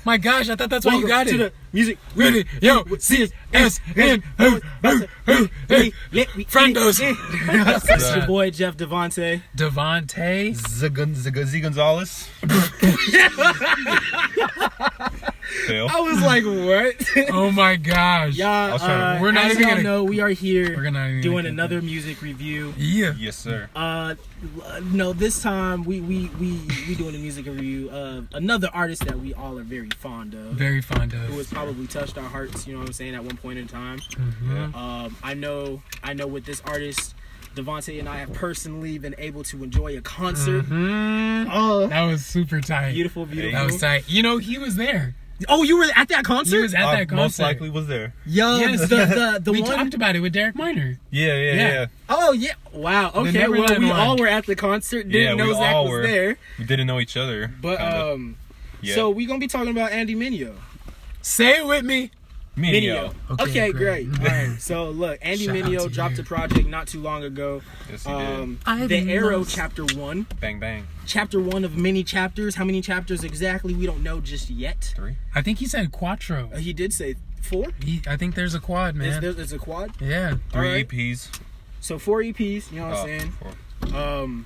My gosh, I thought that's why you got to it. the music. Really? Yo, CSN. Friendos. It's your boy Jeff Devontae. Z Gonzalez. Fail. I was like, what? Oh my gosh. Y'all, we're not as even y'all gonna know, we are here We're not even doing gonna another music review. Yeah. Yes, sir. No, this time we doing a music review of another artist that we all are very fond of. Very fond Who of. has probably touched our hearts, you know what I'm saying, at one point in time. Mhm. I know with this artist, Devontae and I have personally been able to enjoy a concert. Mhm. That was super tight. Beautiful. That was tight. You know, he was there. Oh, you were at that concert? He was at that concert. Most likely was there. Yo, Yes, the we one. talked about it with Derek Minor. Yeah. Oh yeah! Wow. Okay. Well, Neverland we one. all were at the concert. Didn't know we Zach all was were. there. We didn't know each other. But kinda. so we gonna be talking about Andy Mineo. Say it with me. Mineo. Okay, great. All right. So look, Andy Shout out Mineo to dropped you. a project not too long ago. Yes, he did. The Arrow Chapter 1. Bang bang. Chapter 1 of many chapters. How many chapters exactly? We don't know just yet. 3. I think he said quattro. He did say 4. I think there's a quad, man. It's a quad. Yeah. 3 Alright. EPs. So 4 EPs. You know what I'm saying? 4.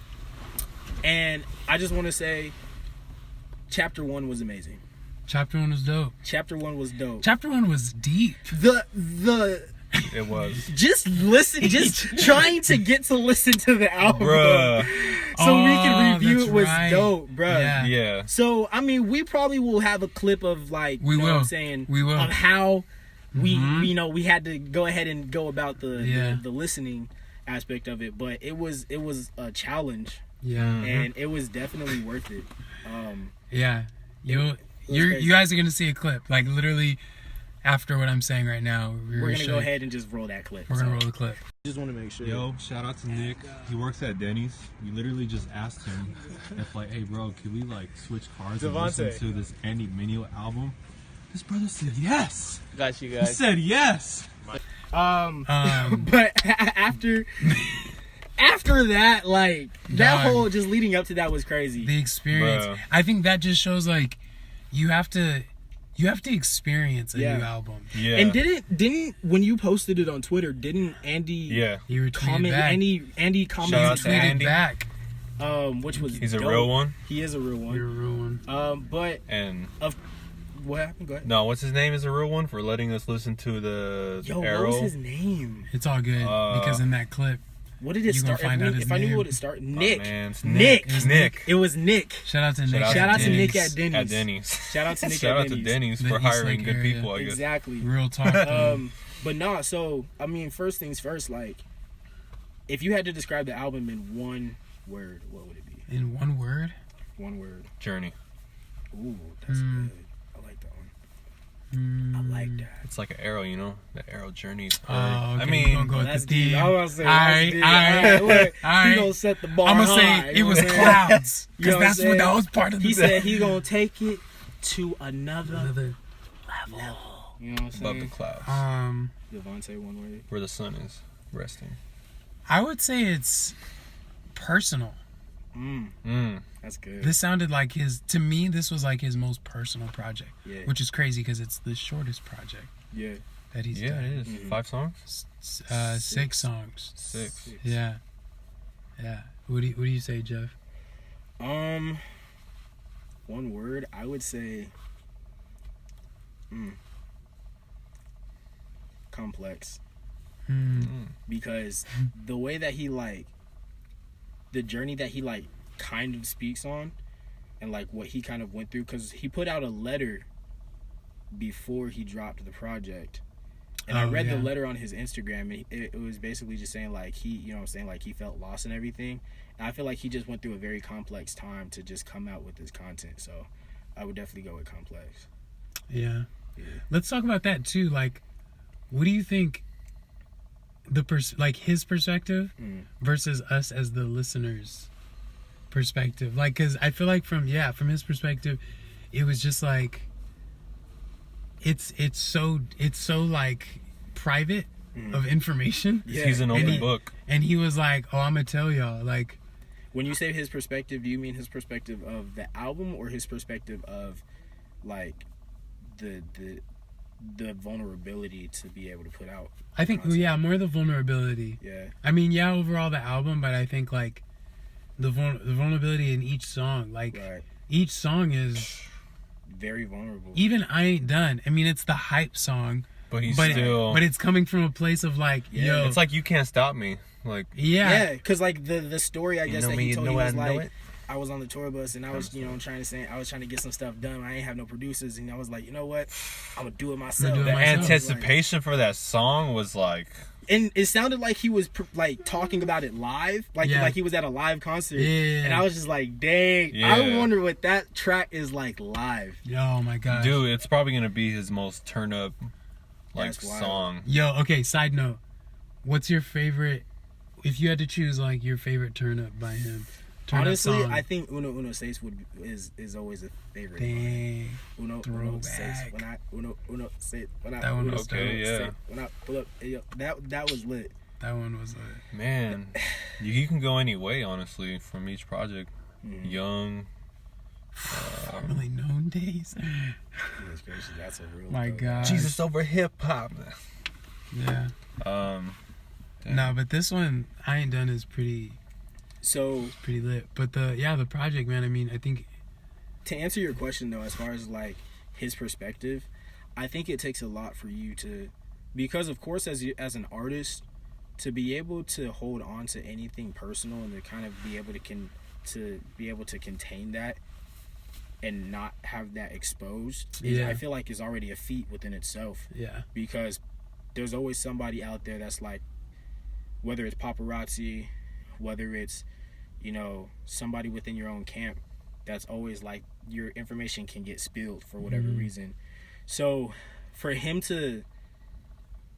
And I just want to say, Chapter 1 was amazing. Chapter 1 was dope. Chapter 1 was dope. Chapter 1 was deep. The It was. just trying to get to listen to the album Bruh. so we can review that's it was right. dope, bruh. Yeah. So I mean, we probably will have a clip of like We you know will. what I'm saying We will. of how we we had to go ahead and go about the listening aspect of it, but it was a challenge Yeah. and it was definitely worth it. Yeah. You crazy. guys are going to see a clip. Like, literally, after what I'm saying right now, We're gonna go ahead and just roll that clip. We're going to roll the clip. Just want to make sure. Yo, shout out to Nick. He works at Denny's. We literally just asked him if, like, hey, bro, can we, like, switch cars and listen Devontae. to this Andy Mineo album? This brother said yes. Got you He guys. said yes. But after that, like that Dog. whole just leading up to that was crazy. The experience. Bruh. I think that just shows, like, you have to experience a Yeah. new album. Yeah. And didn't when you posted it on Twitter, didn't Andy Yeah. You were comment back. Andy Shout out commented to tweeted Andy. back. which was He's a dope. real one. He is a real You're a one. real one. But And what happened? Go ahead. no, what's his name is a real one for letting us listen to the Yo, Arrow. what was his name? It's all good because in that clip, What did it You gonna start? find out his If I knew name. what it started, Nick. man, it's Nick. It's Nick. It was Nick. shout out to Nick. Shout out to Denny's. Nick at Denny's. At Denny's. Shout out to Nick Shout at out to Denny's The for East hiring Lake good area. people, I guess. Exactly. Real talk. But nah, so I mean, first things first, like, if you had to describe the album in one word, what would it be? In one word. One word. Journey. Ooh, that's good. I like that one. I like that. It's like an arrow, you know? The arrow journey. Oh, I okay, mean, you gonna go with That's the deep. theme. I was gonna say, Alright, that's deep. alright, Look, alright. He gonna set the bar I'm gonna high, say it you was know what I'm saying? clouds You know because what I'm that's what saying? that was part of the He said he gonna take it to another Another- level. You know what I'm above the saying? clouds. Devontae, one word. Where the sun is resting. I would say it's personal. That's good. This sounded like his. To me, this was like his most personal project, Yeah. which is crazy because it's the shortest project Yeah. that he's Yeah, done. it is. 5 songs? 6 songs. 6. Yeah. What do you say, Jeff? One word, I would say complex. Because the way that he the journey that he kind of speaks on and what he kind of went through, because he put out a letter before he dropped the project. And I read the letter on his Instagram, and it was basically just saying he, you know what I'm saying, he felt lost and everything. And I feel like he just went through a very complex time to just come out with this content. So I would definitely go with complex. Yeah. Let's talk about that too. What do you think his perspective versus us as the listeners' perspective? Because I feel like from his perspective, it was just it's so private of information. Yeah. He's an open book. And he was like, "Oh, I'm gonna tell y'all." When you say his perspective, do you mean his perspective of the album or his perspective of the vulnerability to be able to put out. I think content. yeah, more the vulnerability. Yeah. I mean, yeah, overall the album, but I think like the vulnerability in each song, like Right. each song is Very vulnerable. even I Ain't Done. I mean, it's the hype song, But he's but still. but it's coming from a place of like, Yeah, yo, it's like You Can't Stop Me. Like, Yeah, because like the story I you guess know that me, he you told know me I was know like it. I was on the tour bus and I was trying to get some stuff done. I ain't have no producers and I was like, you know what, I'm gonna do it myself. do it The myself. anticipation for that song was like. And it sounded like he was like talking about it live, like Yeah. like he was at a live concert. Yeah. And I was just like, dang, Yeah. I wonder what that track is like live. oh my gosh, Dude, it's probably gonna be his most turn up like That's wild. song. Yo, okay, side note. What's your favorite, if you had to choose like your favorite turn up by him? Turn Honestly, up song. I think Uno Seis is always a favorite. Dang. Uno Seis. Throwback. Uno Seis. When I, That one Uno was Okay, Seis, yeah. When I pull up, hey, yo, that was lit. That one was like, Man, you can go any way, honestly, from each project. Mm. Young. formerly known days. Goodness gracious, that's a real. My throwback. God. Jesus over hip hop. Yeah. Damn. No, but this one I Ain't Done is pretty So lit. But the project, man, I mean, I think to answer your question though, as far as like his perspective, I think it takes a lot for you to, because of course as an artist, to be able to hold on to anything personal and to kind of be able to contain that and not have that exposed, Yeah. I feel like is already a feat within itself, yeah. because there's always somebody out there that's like, whether it's paparazzi, whether it's, you know, somebody within your own camp, that's always like your information can get spilled for whatever reason. So for him to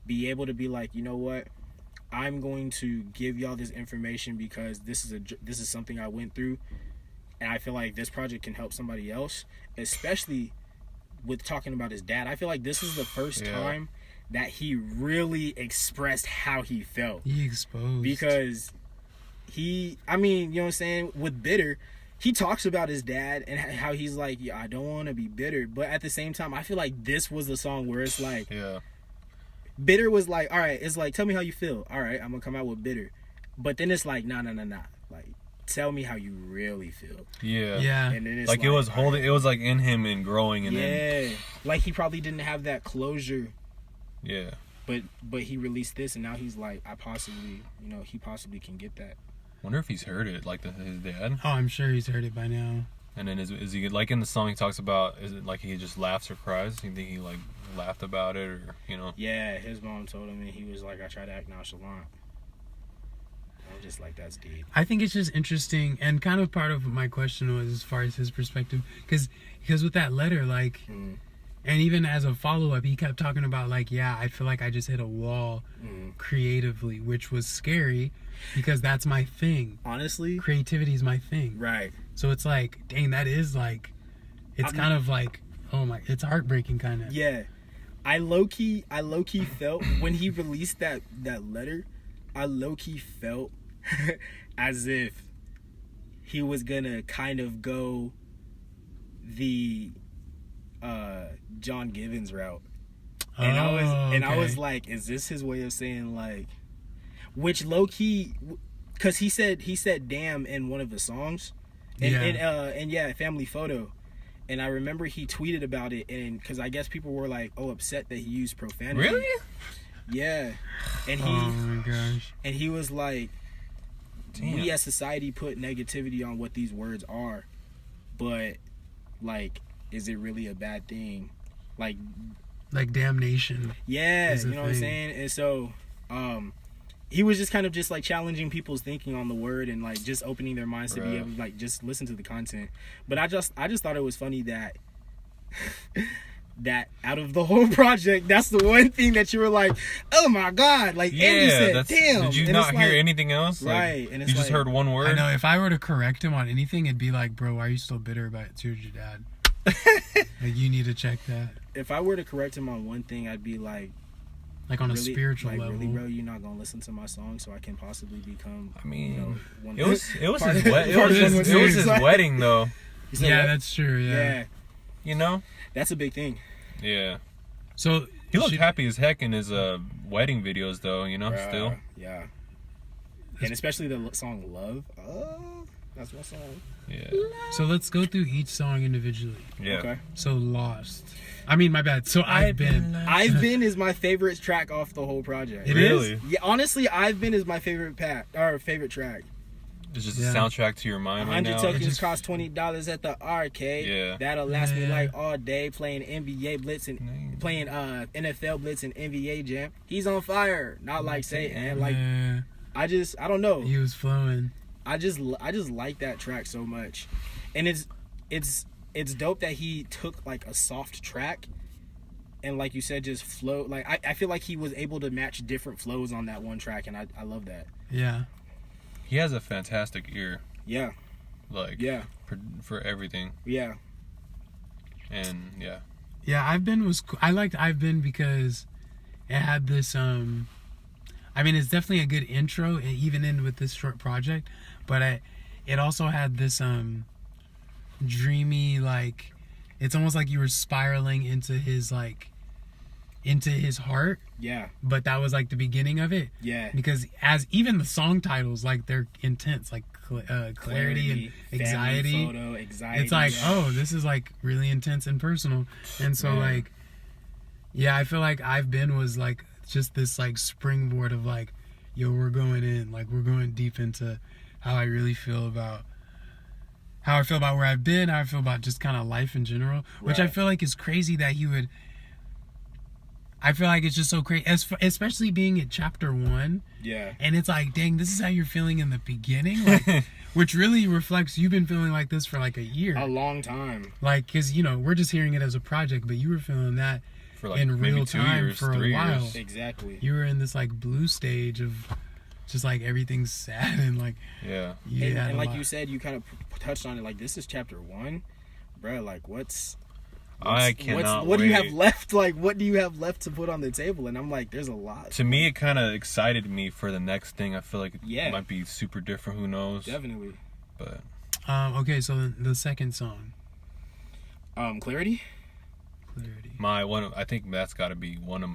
be able to be like, you know what, I'm going to give y'all this information because this is something I went through, and I feel like this project can help somebody else, especially with talking about his dad. I feel like this is the first time that he really expressed how he felt, He exposed. because I mean, you know what I'm saying, with Bitter, he talks about his dad and how he's like, yeah, I don't want to be bitter, but at the same time, I feel like this was the song where it's like, Yeah. Bitter was like, all right, it's like, tell me how you feel. All right, I'm gonna come out with Bitter, but then it's like, nah, like, tell me how you really feel. Yeah. Yeah. And then it's Like it was all holding. right. It was like in him and growing, and then Yeah, like he probably didn't have that closure, yeah. but he released this, and now he's like, he possibly can get that. Wonder if he's heard it, like his dad. Oh, I'm sure he's heard it by now. And then is he like in the song he talks about? Is it like he just laughs or cries? You think he like laughed about it, or you know? Yeah, his mom told him, and he was like, I try to act nonchalant. I'm just like, that's deep. I think it's just interesting, and kind of part of my question was as far as his perspective, because with that letter, like, and even as a follow-up, he kept talking about like, yeah, I feel like I just hit a wall creatively, which was scary because that's my thing. Honestly, Creativity is my thing. right. So it's like, dang, that is like, it's kind of like, oh my, it's heartbreaking kind of. Yeah, I low key felt when he released that letter, I low key felt as if he was gonna kind of go the John Givens route, and I was like, is this his way of saying like, which low key, because he said damn in one of the songs, and Family Photo. And I remember he tweeted about it, and because I guess people were like, "Oh, upset that he used profanity." Really? Yeah. And Oh my gosh. and he was like, Damn. "We as society put negativity on what these words are, but like, is it really a bad thing?" Like damnation. yeah, is a you know what I'm thing. saying. And so, he was just kind of just like challenging people's thinking on the word and like just opening their minds to be Right. able to like just listen to the content. But I just thought it was funny that that out of the whole project, that's the one thing that you were like, oh my god, like Andy said, damn. Did you And not it's hear like, anything else? Like, right, and it's you just like- heard one word. I know, if I were to correct him on anything, it'd be like, bro, why are you still bitter about it towards your dad? Like, you need to check that. If I were to correct him on one thing, I'd be like, Like on really, a spiritual like, level. really, bro, you're not gonna listen to my song, so I can possibly become. I mean, you know, one it was part his of- wed- it part was of his, one it was his song. wedding though. You said Yeah, what? that's true. Yeah. Yeah, You know, that's a big thing. Yeah. So He looked should- happy as heck in his wedding videos, though. You know, still. Yeah. And especially the song "Love." Oh, that's my song. Yeah. So let's go through each song individually. Yeah. Okay. So Lost. I mean, my bad. So I've been. "I've Been" is my favorite track off the whole project. It Really? is? Yeah, honestly, "I've Been" is my favorite favorite track. It's just Yeah. a soundtrack to your mind right 100 now. tokens just- cost $20 at the arcade. Yeah. That'll last me Yeah. like all day playing NBA Blitz and playing NFL Blitz and NBA Jam. He's on fire. Not like Satan. Like Yeah, I don't know. he was flowing. I just like that track so much. And it's dope that he took like a soft track and, like you said, just flow. Like I feel like he was able to match different flows on that one track, and I love that. Yeah. He has a fantastic ear, Yeah. like Yeah. for everything, Yeah. and yeah, Yeah, I've been was I liked I've been because it had this I mean it's definitely a good intro even in with this short project, but it also had this dreamy, like it's almost like you were spiraling into his heart, Yeah. but that was like the beginning of it, Yeah. because as even the song titles, like they're intense, like clarity and Family anxiety. Photo, anxiety. It's like, oh, this is like really intense and personal. And so Man. like, yeah, I feel like I've Been was like just this like springboard of like, yo, we're going in, like we're going deep into how I really feel about where I've been, how I feel about just kind of life in general, which I Right. feel like is crazy that he would. I feel like it's just so crazy, especially being at chapter 1. Yeah. And it's like, dang, this is how you're feeling in the beginning, like, which really reflects you've been feeling like this for like a year. A long time. Like, because, you know, we're just hearing it as a project, but you were feeling that for like in maybe real 2 time years, for a 3 while. years. Exactly. You were in this like blue stage of just like everything's sad and like, Yeah. you had And a like lot. you said, you kind of touched on it. Like, this is chapter 1, bro. Like, I cannot what do you have wait. left? Like, what do you have left to put on the table? And I'm like, there's a lot. To me, it kind of excited me for the next thing. I feel like it Yeah. might be super different. Who knows? Definitely. But Okay, so the second song, Clarity. Clarity. I think that's got to be one of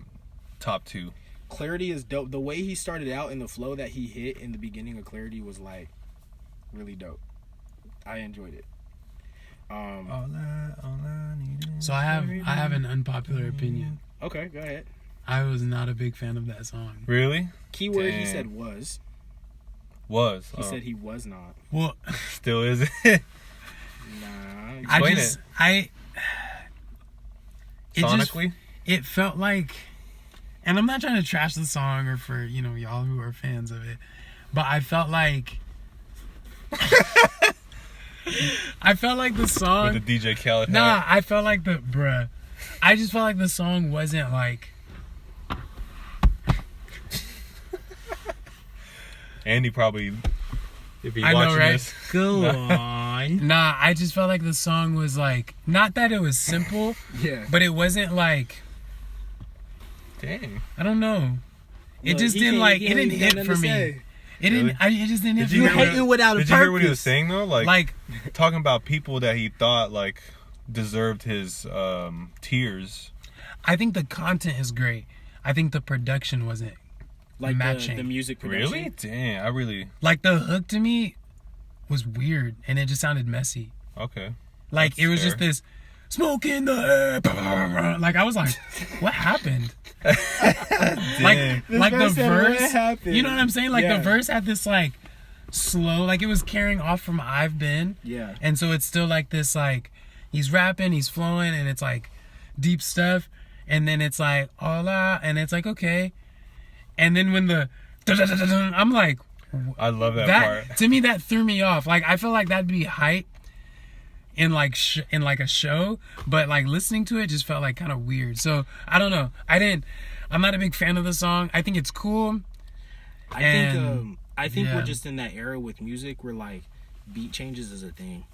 top 2. Clarity is dope. The way he started out and the flow that he hit in the beginning of Clarity was like really dope. I enjoyed it. All I need is So I have an unpopular opinion. Okay, go ahead. I was not a big fan of that song. Really? Keyword he Dang. said was. Was He said he was not. Well, still is it? Nah. Explain Sonically? It felt like, and I'm not trying to trash the song or for, you know, y'all who are fans of it, but I felt like the song. With the DJ Khaled Nah, hat? I felt like I just felt like the song wasn't like. Andy probably, if he's I know, watching right? this. Go on. Nah, I just felt like the song was like, not that it was simple, Yeah. but it wasn't like, Dang. I don't know. It Look, just he didn't can't- like, he it ain't didn't even got hit nothing for to me. say. It didn't. Really? It just didn't hit Did for you me. hear hating without a Did you hear what he was purpose. saying though? Like, Talking about people that he thought like deserved his tears. I think the content is great. I think the production wasn't Like matching. the music production. Really? Dang, I really like the hook to me was weird and it just sounded messy. okay. Like That's it was just fair. this smoke in the air. Like I was like, what happened? Dang. Like the man said, "What verse. happened?" You know what I'm saying? Like Yeah. the verse had this like slow, like it was carrying off from I've Been. Yeah. And so it's still like this like he's rapping, he's flowing, and it's like deep stuff. And then it's like hola, and it's like okay. And then when the I'm like I love that, that part. to me that threw me off. Like I feel like that'd be hype in like in like a show, but like listening to it just felt like kind of weird. So I don't know. I'm not a big fan of the song. I think it's cool. I think yeah. we're just in that era with music where like beat changes is a thing.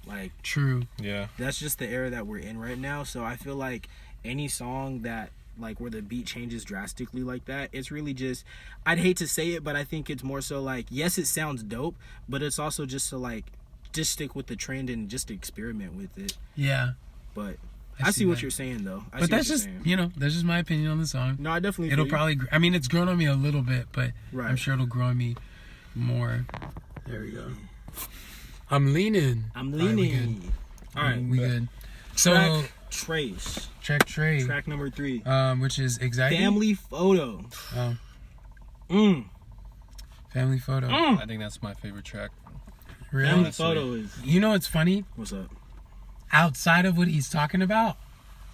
Like True. Yeah. that's just the era that we're in right now. So I feel like any song that like where the beat changes drastically like that, it's really just, I'd hate to say it, but I think it's more so like, yes, it sounds dope, but it's also just to like just stick with the trend and just experiment with it. Yeah. But I see what that. you're saying though. But that's just that's just my opinion on the song. No, I definitely. It'll feel probably. I mean, it's grown on me a little bit, but Right. I'm sure it'll grow on me more. There we go. I'm leaning. I'm All right, we leaning. good. All right, we bet. good. So Trace. track Track number 3. which is Anxiety. Family photo. Oh, Mm. Family Photo. I think that's my favorite track. Really? Family Honestly. photo is. You know what's funny? What's up? Outside of what he's talking about,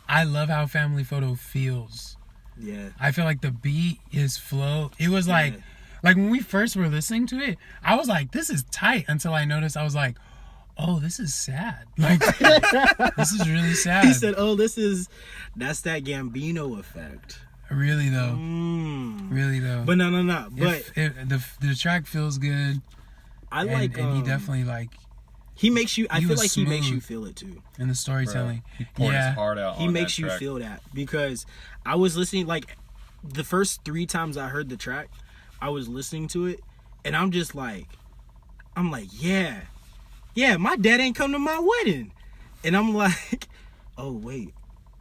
I love how Family Photo feels. Yeah. I feel like the beat, his flow, it was like Yeah. when we first were listening to it, I was like, this is tight, until I noticed, I was like, oh, this is sad. Like, this is really sad. He said, "Oh, that's that Gambino effect." Really though. Mm. Really though. But no. But the track feels good. I like. and he definitely He makes you. I he feel was like he makes you smooth. feel it too. in the storytelling. He poured Yeah. his heart out. He on makes that you track. feel that, because I was listening, like, the first 3 times I heard the track, I was listening to it, and I'm like, yeah, my dad ain't come to my wedding, and I'm like, oh wait,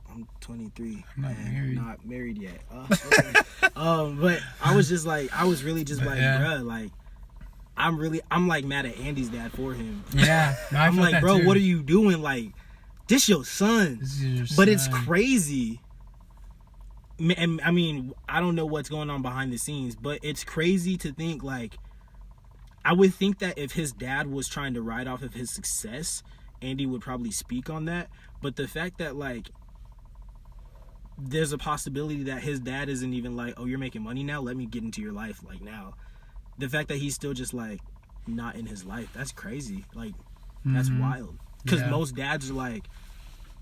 I'm 23, I'm not and married. not married yet. Okay. But I was just like, I was really just like, yeah. bruh, like, I'm like mad at Andy's dad for him. Yeah. No, I I'm felt like, that bro, too. what are you doing? Like, this your son. This is your But it's son. crazy. And I mean, I don't know what's going on behind the scenes, but it's crazy to think, like, I would think that if his dad was trying to ride off of his success, Andy would probably speak on that. But the fact that, like, there's a possibility that his dad isn't even like, oh, you're making money now, let me get into your life, like, now. The fact that he's still just, like, not in his life, that's crazy. Like, that's Mhm. wild. Because Yeah. most dads are like,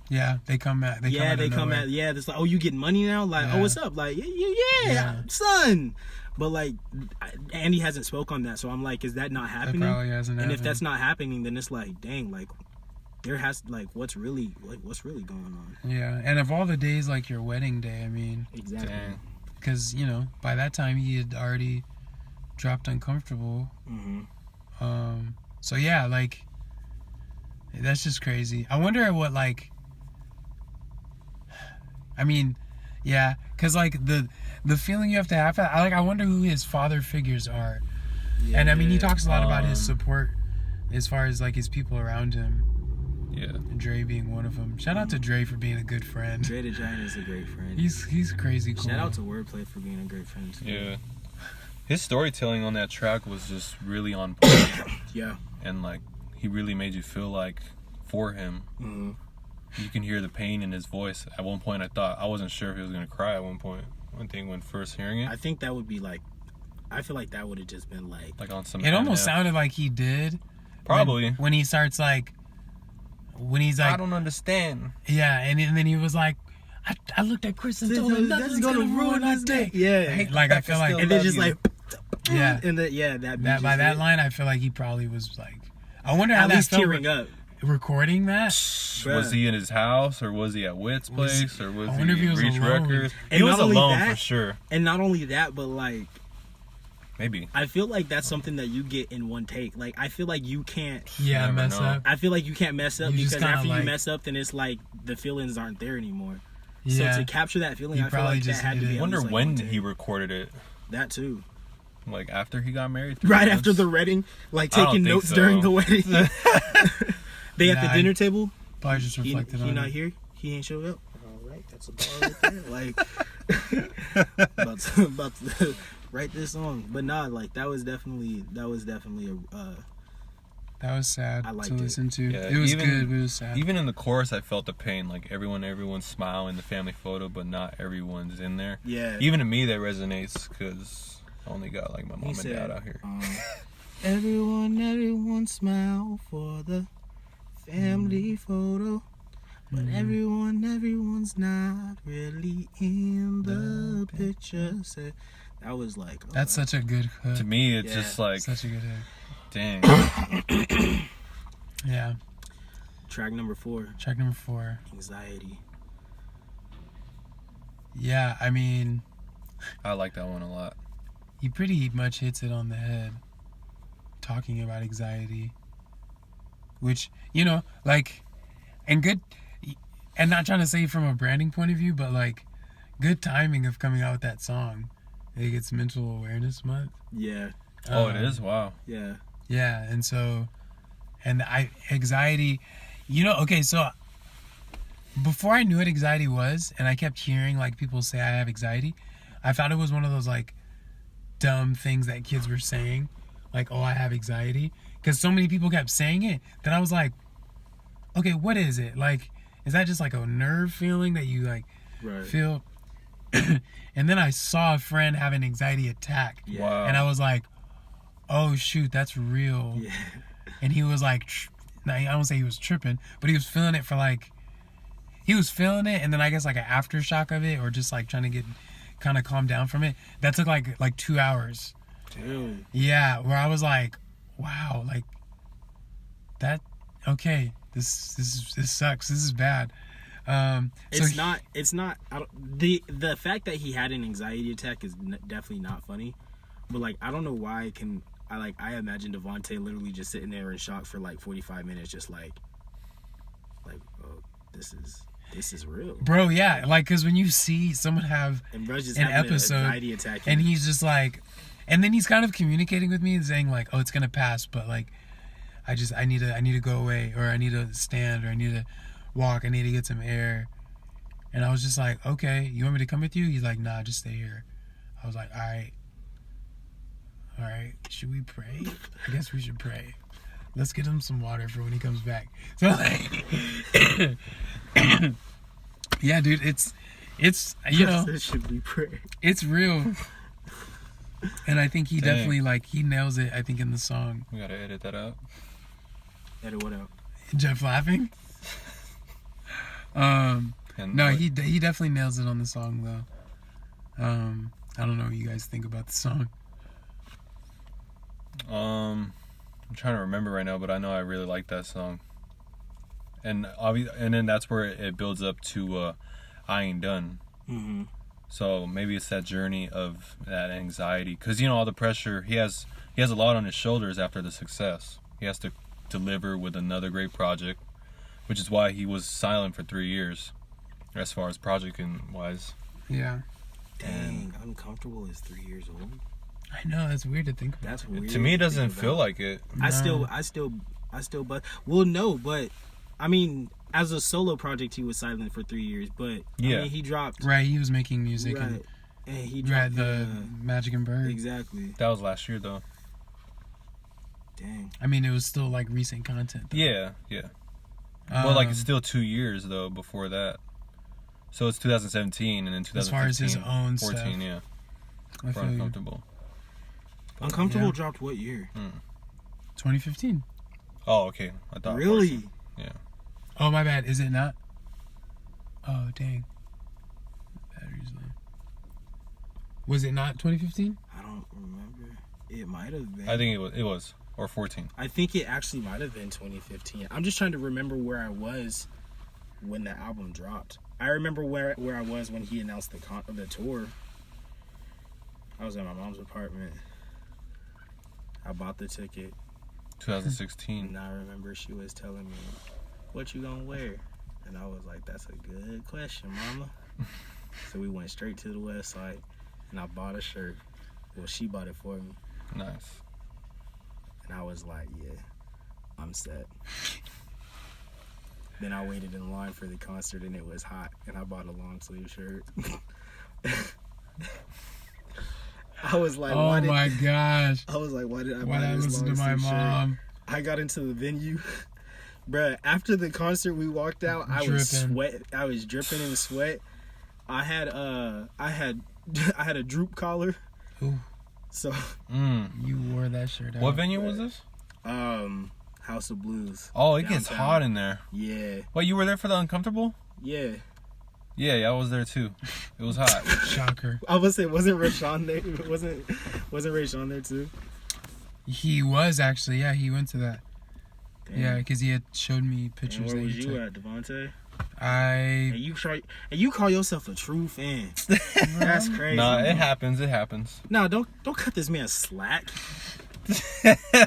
yeah, they come at. They come at. it's like, oh, you getting money now? Like, Yeah. oh, what's up? Like, yeah, son. But, like, Andy hasn't spoke on that, so I'm like, is that not That happening? probably hasn't And if happened. that's not happening, then it's like, dang, like, there has, like, what's really going on? Yeah, and of all the days, like your wedding day, I mean, Exactly. Dang. because by that time he had already dropped Uncomfortable. Mm-hmm. So yeah, like, that's just crazy. I wonder what, like, I mean, yeah, because, like, the feeling you have to have, I wonder who his father figures are. Yeah. And I mean, he talks a lot about his Um, support as far as, like, his people around him, Yeah. and Dre being one of them. Shout out to Dre for being a good friend. Dre the Giant is a great friend. He's crazy cool. Shout out to Wordplay for being a great friend, too. Yeah. His storytelling on that track was just really on point. Yeah. And, like, he really made you feel like for him. Mm-hmm. You can hear the pain in his voice. At one point, I wasn't sure if he was gonna cry. At one point, when first hearing it, I think that would be, like, I feel like that would have just been, like, like on some. It almost Eminem. sounded like he did. Probably. When he starts, like, when he's like, I don't understand. yeah, and then he was like, I looked at Chris and told him nothing's gonna ruin our day. Yeah. Like, I feel like, And then just, like, yeah, and that beat that just by that hit. line, I feel like he probably was like, I wonder how At that least felt tearing up. recording that. Was he in his house, or was he at Witt's place, or was I wonder if he was Reach alone. Records? And He was not only alone that- for sure. And not only that, but, like, Maybe. I feel like that's something that you get in one take. Like, I feel like you can't. Yeah, Never mess know. up. I feel like you can't mess up You just because kinda, after like- you mess up, then it's like the feelings aren't there anymore. Yeah, So to capture that feeling, He I feel probably like that just had to did be. it. I wonder at least, like, when one take. he recorded it. That too. Like after he got married. Right 3 after months? the wedding, like I don't taking think notes so. during the wedding. They at Nah, the dinner table. probably just He reflected he on not it. here. He ain't showed up. All right, that's a bar right there. Like about to write this song, but nah, like that was definitely a. That was sad I liked to it. listen to. Yeah, It was even- good, but it was sad. Even in the chorus, I felt the pain. Like everyone's smile in the family photo, but not everyone's in there. Yeah. Even to me, that resonates because I only got like my mom He and said, dad out here. Everyone smile for the family photo. But everyone's not really in the picture. Said that was like That's such a good hook. To me, it's Yeah. just like, Such a good hook. dang. Yeah. track number 4, Track number 4. Anxiety. Yeah, I mean, I like that one a lot. he pretty much hits it on the head. Talking about anxiety. Which, like, and good. and not trying to say from a branding point of view, but like, good timing of coming out with that song. I think it's Mental Awareness Month. Yeah. Oh, it is? Wow. Yeah. Yeah, and so, and anxiety, okay, so before I knew what anxiety was, and I kept hearing like people say I have anxiety, I thought it was one of those like dumb things that kids were saying, like, oh, I have anxiety, because so many people kept saying it that I was like, okay, what is it? Like, is that just like a nerve feeling that you like feel? And then I saw a friend have an anxiety attack, Wow. and I was like, oh shoot, that's real. Yeah. And he was like, I don't say he was tripping, but he was feeling it for like, he was feeling it, and then I guess like an aftershock of it, or just like trying to get kind of calm down from it. That took like 2 hours. Dude. Yeah, where I was like, wow, like that. Okay, this sucks. This is bad. It's not. The fact that he had an anxiety attack is definitely not funny. But like, I don't know why. I imagine Devontae literally just sitting there in shock for like 45 minutes, just like, oh, this is real, bro. Yeah, like, because when you see someone have and Russ just an having episode, an anxiety attack, and he's just like, and then he's kind of communicating with me and saying like, oh, it's gonna pass, but like, I need to go away, or I need to stand, or I need to walk, I need to get some air. And I was just like, okay, you want me to come with you? He's like, nah, just stay here. I was like, all right, should we pray? I guess we should pray. Let's get him some water for when he comes back. So like, yeah, dude, it's should we pray? it's real. And I think he definitely, like, he nails it, I think, in the song. We gotta edit that out. Edit what out? Jeff laughing? No, he definitely nails it on the song, though. I don't know what you guys think about the song. I'm trying to remember right now, but I know I really like that song. And then that's where it builds up to I Ain't Done. Mm-hmm. So maybe it's that journey of that anxiety, because all the pressure he has a lot on his shoulders after the success. He has to deliver with another great project, which is why he was silent for 3 years, as far as project wise. Yeah. Dang, Uncomfortable is 3 years old. I know, that's weird to think about. That's weird. To me, it doesn't feel like it. I still, but no, but I mean, as a solo project, he was silent for 3 years, but yeah, I mean, he dropped. Right, he was making music, right, and he dropped dropped the Magic and Bird. Exactly. That was last year, though. Dang. I mean, it was still like recent content, though. Yeah. Well, like, it's still 2 years though before that. So it's 2017, and then 2015. As far as his own 14, stuff. Yeah. For Uncomfortable. Uncomfortable dropped what year? 2015. Oh, okay. I thought. Really? Yeah. Oh, my bad. Is it not? Oh, dang. Battery's low. Was it not 2015? I don't remember. It might have been. I think it was. Or 14. I think it actually might have been 2015. I'm just trying to remember where I was when the album dropped. I remember where I was when he announced the tour. I was at my mom's apartment. I bought the ticket. 2016. And I remember she was telling me, "What you gonna wear?" And I was like, "That's a good question, mama." So we went straight to the website, and I bought a shirt. Well, she bought it for me. Nice. And I was like, "Yeah, I'm set." Then I waited in line for the concert, and it was hot, and I bought a long sleeve shirt. I was like, "Oh my gosh!" I was like, "Why did I buy this listen to my mom?" Shirt? I got into the venue, bruh. After the concert, we walked out. I was dripping in sweat. I had a droop collar. Ooh. So you wore that shirt out. What venue was this? House of Blues. Oh, it downtown. gets hot in there. Yeah. Wait, you were there for the Uncomfortable? Yeah. Yeah, I was there too. It was hot. Shocker. I was say, wasn't Rashawn there? Wasn't Rashawn there too? He was actually. Yeah, he went to that. Damn. Yeah, because he had showed me pictures. And where that was he you took. at, Devontae? I. And you call yourself a true fan? That's crazy. Nah, it happens. It happens. No, don't cut this man slack.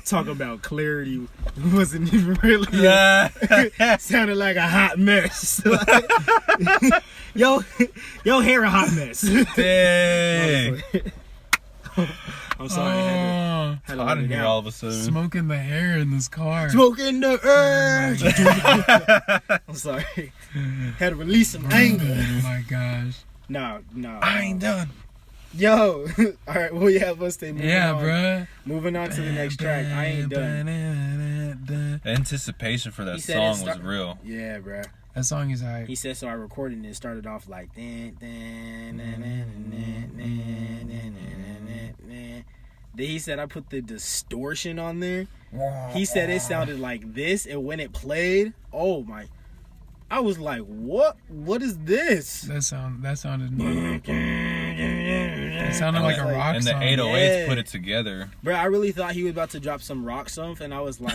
Talk about clarity wasn't even really. Yeah. Sounded like a hot mess. yo hair a hot mess. Dang. I'm sorry. Oh, It's hot in here all of a sudden. smoking the air in this car. Smoking the earth. I'm sorry. Had to release some anger. Oh my gosh. No. I ain't done. Yo. All right. Well, yeah, let's stay moving Yeah, on. bruh. Moving on to the next track. I ain't done. The anticipation for that He said song it was start- real. Yeah, bruh. That song is hype. He said so. I recorded and it started off like. Then he said I put the distortion on there. He said it sounded like this, and when it played, oh my! I was like, "What? What is this?" That sounded. It sounded like a rock And the song. 808s Yeah. put it together. Bro, I really thought he was about to drop some rock stuff, and I was like,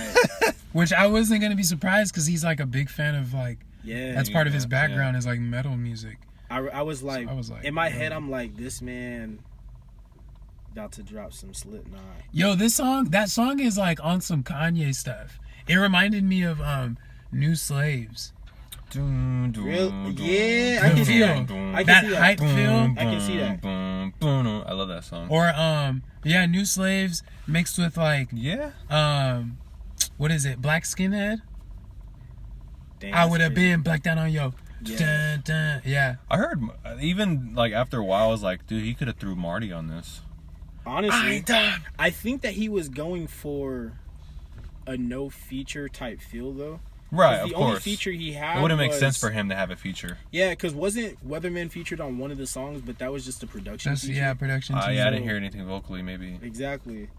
Which I wasn't gonna be surprised because he's like a big fan of like. "Yeah." That's part of his Yeah. background is like metal music. I was like, I was like, in my yo. head, I'm like, this man about to drop some Slipknot. Yo, that song is like on some Kanye stuff. It reminded me of New Slaves. Real? Yeah, I can see that. I can That see that. hype feel. I can see that. I love that song. Or yeah, New Slaves mixed with like Yeah. what is it? Black Skinhead? Damn, I that's would have crazy. been black down on yo. Yeah. Dun, dun. Yeah. I heard even like after a while I was like, dude, he could have threw Marty on this. Honestly, done. I think that he was going for a no feature type feel though. 'Cause Right, of the only course. feature he had It wouldn't make was- sense for him to have a feature. Yeah, because wasn't Weatherman featured on one of the songs, but that was just a production That's feature? yeah, production team. Yeah, I didn't hear anything vocally. Maybe. Exactly.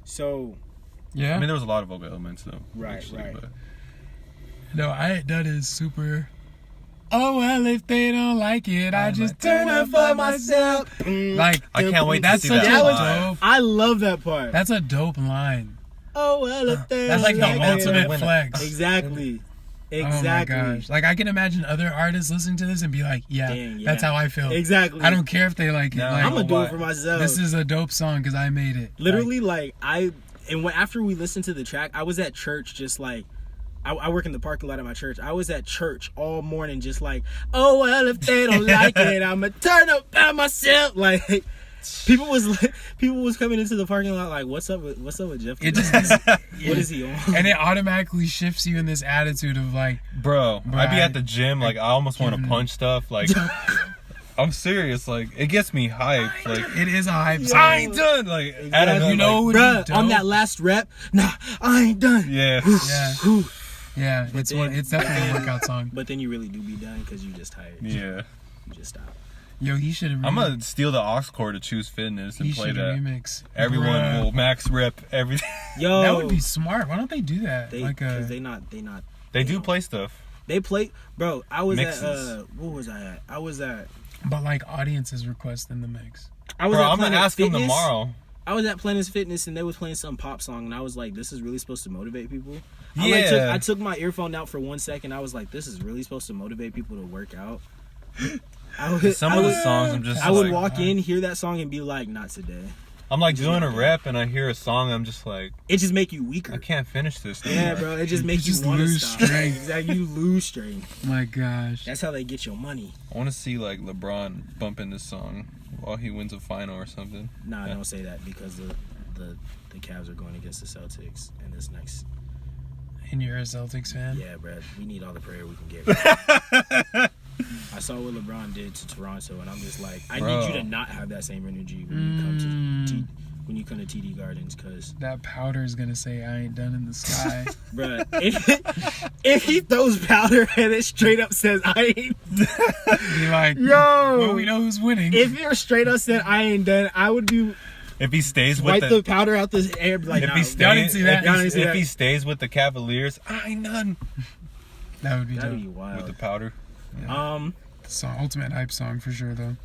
So, Yeah. I mean, there was a lot of vocal elements though. Right, actually, right. But No, I ain't done is super. Oh well, if they don't like it, I just turn up for myself. Like I can't wait to that's see such that a live. dope. I love that part. That's a dope line. Oh well, if they That's like the don't like it. ultimate flex. Exactly. Oh Exactly. my gosh! Like I can imagine other artists listening to this and be like, "Yeah, Dang, that's yeah. how I feel." Exactly. I don't care if they like it. No, like, I'm gonna do why. it for myself. this is a dope song because I made it. Literally, after we listened to the track, I was at church just like, I work in the parking lot at my church. I was at church all morning just like, oh, well, if they don't like it, I'ma turn up by myself. Like, people was coming into the parking lot like, what's up with Jeff? It just What is he on? and it automatically shifts you in this attitude of like, bro, I'd be Right. at the gym like I almost want to punch stuff. Like I'm serious. Like it gets me hyped. Like it is a hype song. I ain't done. Like out of You know what would Bruh, be on dope? that last rep, nah, I ain't done. yeah. Yeah, yeah. It's then- it's definitely a workout song. But then you really do be done because you just tired. Yeah. You just stop. Yo, he should have. I'm gonna steal the aux cord to Choose Fitness and He play should that. remix. Everyone Bruh. will max rep everything. Yo, That would be smart. Why don't they do that? they, like cause a they not. They do play stuff. They play, bro. I was Mixes. at what was I at? I was at but like audiences request in the mix. Bro, at I'm gonna Planet ask him Fitness. tomorrow. I was at Planet Fitness and they was playing some pop song and I was like, this is really supposed to motivate people. Yeah. I took my earphone out for 1 second. I was like, this is really supposed to motivate people to work out. Some of the songs I'm just I would like, walk in, hear that song, and be like, not today. I'm like doing a rep and I hear a song. I'm just like, It just make you weaker. I can't finish this. Yeah, anymore. bro. It just makes just you want to lose stop. strength. Exactly. You lose strength. My gosh. That's how they get your money. I want to see like LeBron bumping this song while he wins a final or something. Nah, Yeah. don't say that because the Cavs are going against the Celtics in this next. And you're a Celtics fan? Yeah, bro. We need all the prayer we can get. I saw what LeBron did to Toronto, and I'm just like, I Bro. need you to not have that same energy when you come to TD Gardens, cause, That powder is gonna say I ain't done in the sky. bruh, if he throws powder and it straight up says I ain't, Be like, Yo! well, we know who's winning. if you're straight up said I ain't done, I would be If he stays with wipe the, the powder out the air, be like, if nah, he Y'all didn't stays, see that? if, Y'all he, didn't see if that? he stays with the Cavaliers, I ain't done that would be that'd dope. be with wild. the powder. Song, ultimate hype song for sure, though.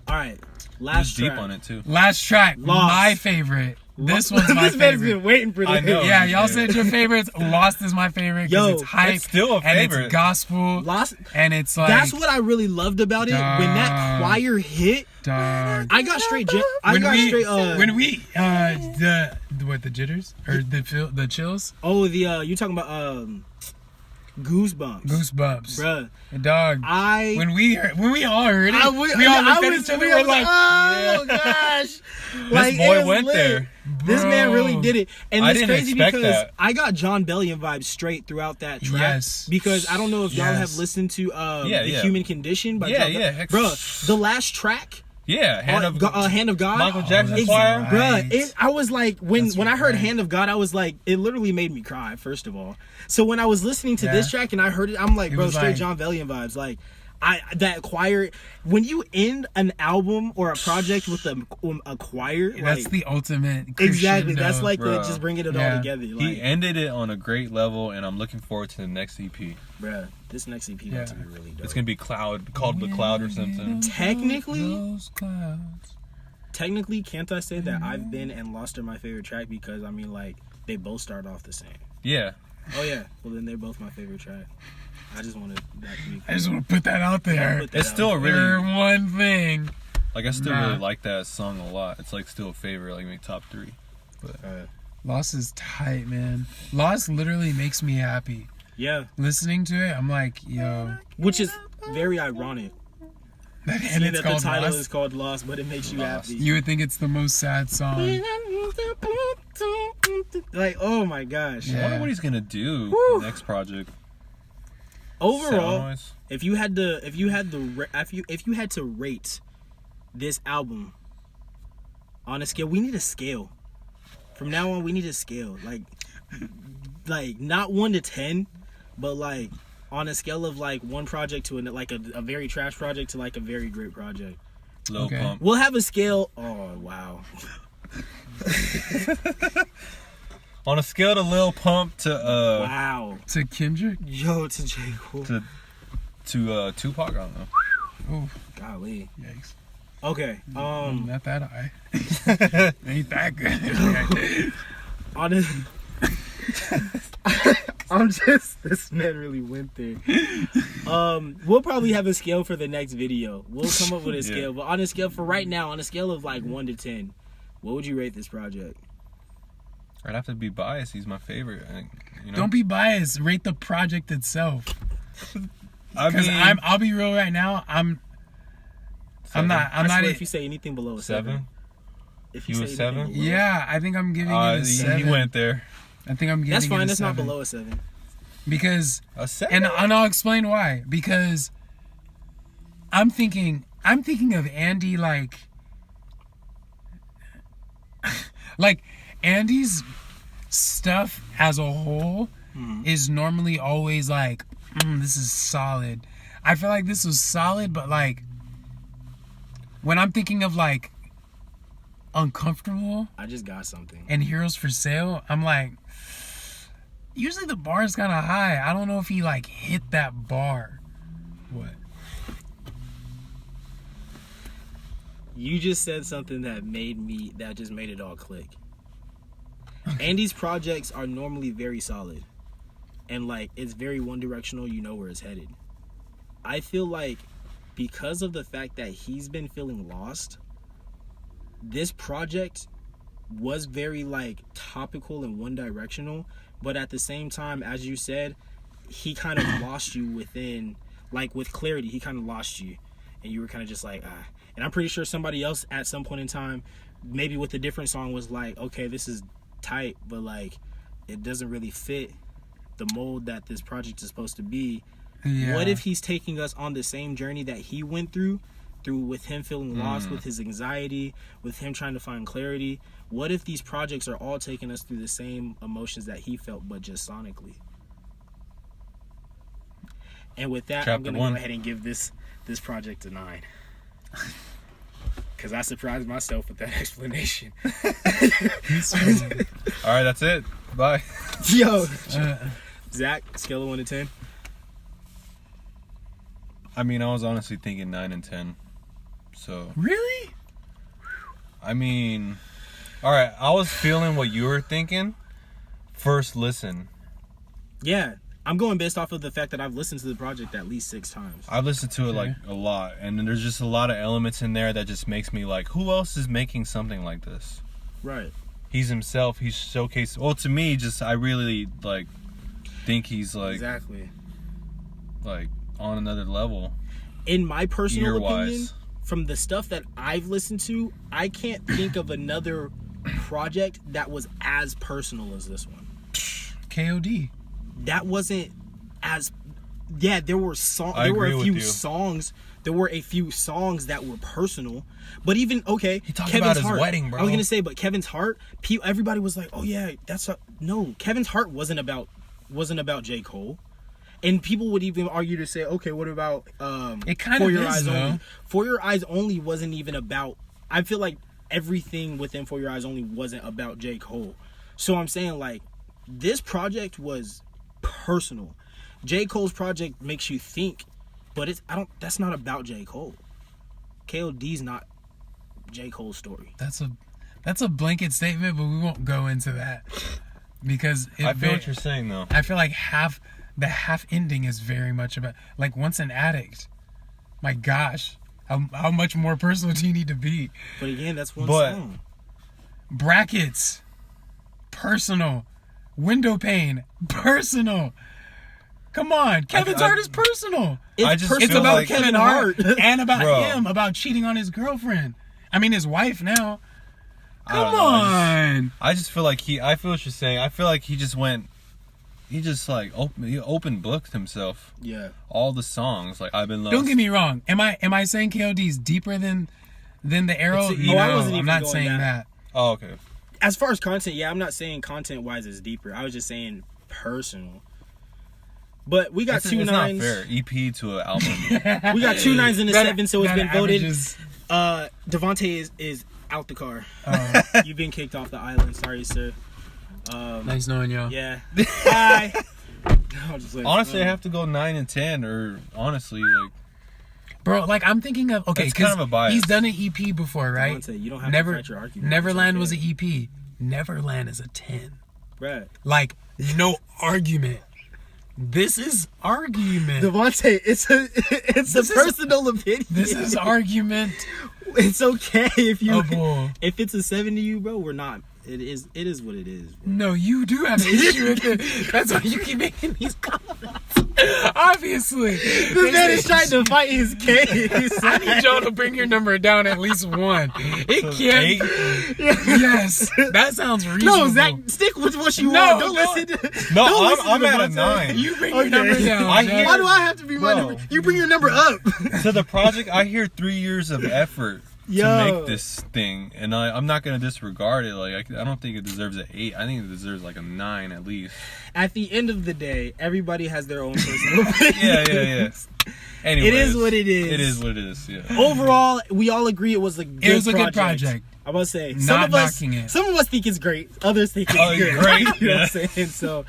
All right, He last was deep track. on it too. Last track, Lost. my favorite. This one's my This man's favorite. been waiting for this. I know. Yeah, y'all Yeah. said your favorites. Lost is my favorite because Yo, it's hype. it's still a And favorite. it's gospel. Lost. And it's like... That's what I really loved about it. When that Dog. choir hit, Dog. I got straight. The jitters? Or the chills? you talking about Goosebumps. Goosebumps. Bruh. Dog. When we all heard it, we all looked at each other and were like, oh gosh. This it boy was went lit. there. This man really did it. And I it's didn't crazy expect because that. I got John Bellion vibes straight throughout that track. Yes. Because I don't know if y'all Yes. have listened to Yeah, The yeah. Human Condition by Yeah, John yeah. Bellion. Bruh, the last track, Yeah, Hand of Hand of God. Michael Jackson that's choir. right. Bruh, I was like, when I heard right. Hand of God, I was like, it literally made me cry, first of all. So when I was listening to this Yeah. track and I heard it, I'm like, It bro, was straight like- John Bellion vibes. Like, that choir, when you end an album or a project with a choir, that's like, the ultimate exactly. crescendo. That's like Bruh. just bringing it Yeah. all together. Like, He ended it on a great level, and I'm looking forward to the next EP. bruh, this next EP Yeah. about to be really dope. It's gonna be called The Cloud or something. Technically, can't I say that I've Been and Lost are my favorite track because I mean, like, they both start off the same. Yeah, Oh yeah, well then they're both my favorite track. I just wanted that to be. I just want to put that out there. Put that it's out still a there. For really one thing. like I still Nah. really like that song a lot. It's like still a favorite, like maybe top 3. Lost is tight, man. Lost literally makes me happy. Yeah, Listening to it, I'm like, yo. which is very ironic. And Seeing it's that the called title Lost. is called Lost, but it makes you Lost. happy. You would think it's the most sad song. Like, oh my gosh. I Yeah. wonder what he's gonna do in the next project. Overall, Sound-wise? if you had to rate this album on a scale, we need a scale. From now on, we need a scale. Like not 1 to 10, but like on a scale of like one project to like a very trash project to like a very great project. Lil Okay. Pump. We'll have a scale. Oh wow. On a scale to Lil Pump to Wow. To Kendrick? Yo, to J. Cole. to Tupac, I don't know. Oh, Golly. yikes. Okay. Not that high. Ain't that good. Honest. This man really went there. We'll probably have a scale for the next video. We'll come up with a Yeah. scale, but on a scale for right now, on a scale of like 1 to 10, what would you rate this project? I'd have to be biased. He's my favorite. You know? Don't be biased. Rate the project itself. I Because mean, I'll be real right now. I'm seven. not. I swear if you say anything below a 7. If You say a anything 7? below- Yeah, I think I'm giving it a 7. He went there. I think I'm giving That's it fine. a That's 7. not below a 7. Because A 7? and I'll explain why. Because I'm thinking of Andy like Andy's stuff as a whole is normally always like, this is solid. I feel like this was solid, but like when I'm thinking of like Uncomfortable I just got something. and Heroes for Sale, I'm like, usually the bar is kind of high. I don't know if he like hit that bar. What? You just said something that just made it all click. Andy's projects are normally very solid. And like it's very one directional, you know where it's headed. I feel like because of the fact that he's been feeling lost, this project was very like topical and one directional, but at the same time, as you said, he kind of lost you within, like with clarity, he kind of lost you and you were kind of just like, ah. And I'm pretty sure somebody else at some point in time, maybe with a different song, was like, okay, this is tight, but like it doesn't really fit the mold that this project is supposed to be. Yeah. What if he's taking us on the same journey that he went through with him feeling lost, with his anxiety, with him trying to find clarity? What if these projects are all taking us through the same emotions that he felt, but just sonically? And with that, I'm Chapter gonna 1. go ahead and give this project a 9. Because I surprised myself with that explanation. All right, that's it. Bye. Yo, Zach, scale of 1 to 10. I mean, I was honestly thinking 9 and 10. So Really? I mean, all right. I was feeling what you were thinking. First listen. Yeah, I'm going based off of the fact that I've listened to the project at least 6 times. I've listened to it like a lot, and then there's just a lot of elements in there that just makes me like, who else is making something like this? Right. He's himself. He's showcased. Well, to me, just I really like think he's like Exactly. like on another level. In my personal opinion, Ear-wise. from the stuff that I've listened to, I can't think of another project that was as personal as this one. KOD. That wasn't as there were I there were agree a with few you. songs. There were a few songs that were personal, but even He talked Kevin's about his Heart. wedding, bro. I was gonna say, but Kevin's Heart, everybody was like, "Oh yeah, no." Kevin's Heart wasn't about J. Cole, and people would even argue to say, "Okay, what about It kind For of Your is, Eyes though. Only?" For Your Eyes Only wasn't even about. I feel like everything within For Your Eyes Only wasn't about J. Cole. So I'm saying like this project was personal. J. Cole's project makes you think, but that's not about J. Cole. KOD's not J. Cole's story. That's a blanket statement, but we won't go into that because I feel what you're saying though. I feel like the half ending is very much about like once an addict. My gosh, how much more personal do you need to be? But again, that's one But- song. Brackets, personal. Window pane, personal. Come on, Kevin's Heart is personal. I just personal It's feel about like- Kevin Hart and about Bro. him, about cheating on his girlfriend. I mean, his wife now. I don't Come know, on. I just feel like I feel what you're saying. I feel like he just like he open booked himself. Yeah. All the songs, like I've been lost. Don't get me wrong. Am I saying KOD is deeper than the Arrow? It's- No, I wasn't I'm even not going saying that. that. Oh, okay. As far as content, yeah, I'm not saying content wise is deeper. I was just saying personal. But we got It's 2 not nines. fair. EP to an album. We got 2 9s and a That- 7, so it's that been voted. averages- Devontae is out the car. You've been kicked off the island. Sorry, sir. Nice knowing y'all. Yeah. Bye. I was just like, Honestly, I have to go 9 and 10, or honestly, like Bro, like I'm thinking of okay, That's kind of a bias. he's done an EP before, right? Devontae, you don't have to fight your argument. Neverland It's was okay. an EP. Neverland is a 10. Right. Like no argument. This is argument. Devontae, it's a This is- personal opinion. This is argument. It's okay if you Oh, boy. if it's a 7 to you, bro. We're not. It is what it is. Bro. No, you do have an issue with it. That's why you keep making these comments. Obviously. This man is trying to fight his case. I need y'all to bring your number down at least 1. It eight. can't. Yes, that sounds reasonable. No, Zach, stick with what you No, want. Don't no. listen to. No, don't listen I'm to at a Devontae. 9. You bring your Okay. number down. I Jack. hear- Why do I have to be my Bro. number? You bring your number up. To the project, I hear 3 years of effort Yo. to make this thing, and I'm not gonna disregard it. Like I don't think it deserves an 8. I think it deserves like a 9 at least. At the end of the day, everybody has their own personal opinion. Yeah. Anyways, It is what it is. It is what it is. Yeah. Overall, we all agree it was a good It was a project. good project. I was say Not some of us knocking it. some of us think it's great, others think it's Oh, good. great, You know what yeah. I'm saying? So,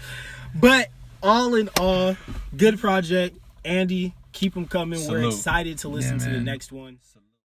but all in all, good project. Andy, keep them coming. We're Salute. excited to listen Yeah, to the man. next one.